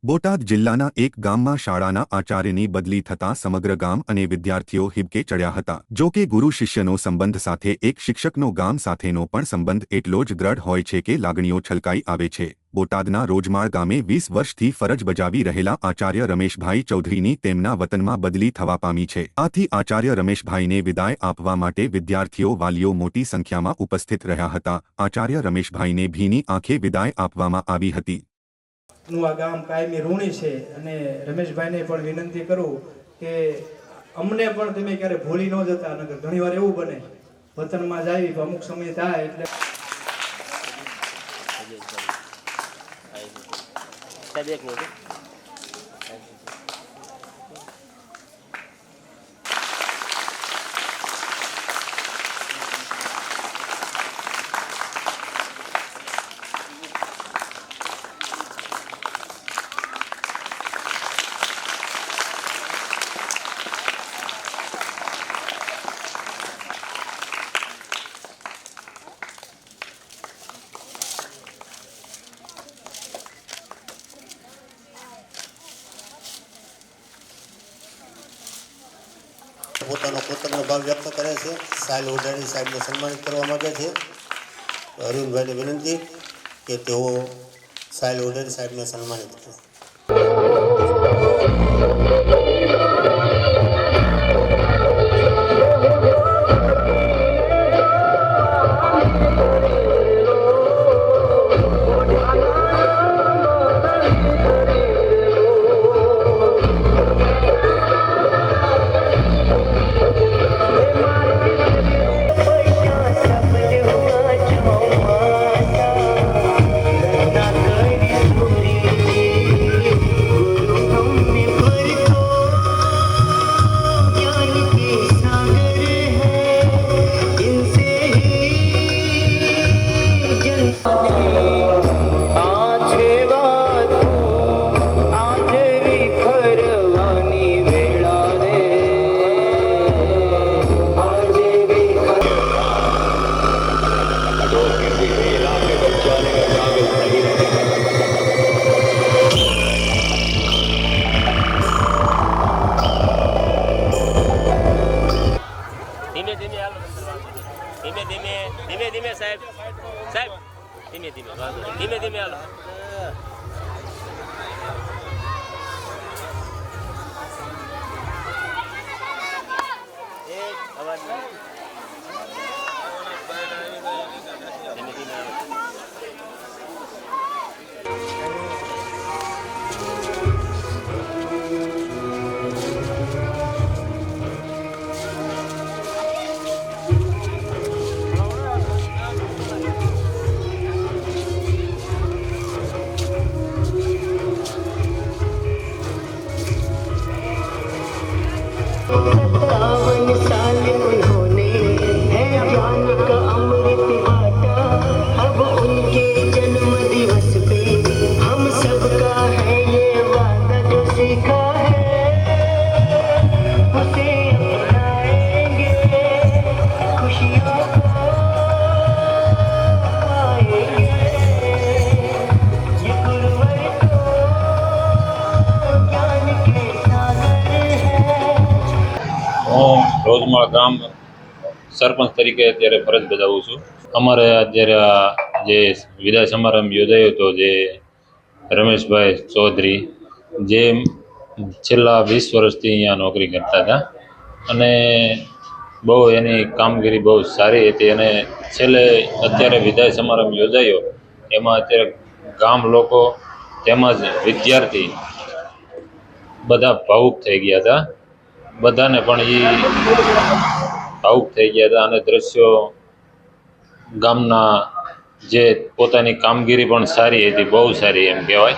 બોટાદ જિલ્લાના એક ગામમાં શાળાના આચાર્યની બદલી થતાં સમગ્ર ગામ અને વિદ્યાર્થીઓ હિબકે ચડ્યા હતા। જો કે ગુરુ શિષ્યનો સંબંધ સાથે એક શિક્ષકનો ગામ સાથેનો પણ સંબંધ એટલો જ દ્રઢ હોય છે કે લાગણીઓ છલકાઈ આવે છે। બોટાદના રોજમાળ ગામે 20 વર્ષથી ફરજ બજાવી રહેલા આચાર્ય રમેશભાઈ ચૌધરીની તેમના વતનમાં બદલી થવા પામી છે। આથી આચાર્ય રમેશભાઈને વિદાય આપવા માટે વિદ્યાર્થીઓ વાલીઓ મોટી સંખ્યામાં ઉપસ્થિત રહ્યા હતા। આચાર્ય રમેશભાઈને ભીની આંખે વિદાય આપવામાં આવી હતી। નું આ ગામ કાયમી ઋણી છે અને રમેશભાઈને પણ વિનંતી કરું કે અમને પણ તમે ક્યારે ભૂલી ન જતા। નકર ઘણીવાર એવું બને વતનમાં જાય તો અમુક સમય થાય એટલે પોતાનો કૃતજ્ઞ ભાવ વ્યક્ત કરે છે। સાહેલ ઓઢાણી સાહેબને સન્માનિત કરવા માગે છે। અરવિંદભાઈને વિનંતી કે તેઓ સાહેલ ઓઢાણી સાહેબને સન્માનિત કરે। ધીમે સાહેબ ધીમે હાલો। રોજમાળ ગામ સરપંચ તરીકે અત્યારે ફરજ બજાવું છું। અમારે અત્યારે જે વિદાય સમારંભ યોજાયો હતો, જે રમેશભાઈ ચૌધરી જે છેલ્લા 20 વર્ષથી અહીંયા નોકરી કરતા હતા અને બહુ એની કામગીરી બહુ સારી હતી અને છેલ્લે અત્યારે વિદાય સમારંભ યોજાયો એમાં અત્યારે ગામ લોકો તેમજ વિદ્યાર્થી બધા ભાવુક થઈ ગયા હતા। બધાને પણ એ ભાવુક થઈ ગયા હતા અને દ્રશ્યો ગામના જે પોતાની કામગીરી પણ સારી હતી, બહુ સારી એમ કહેવાય।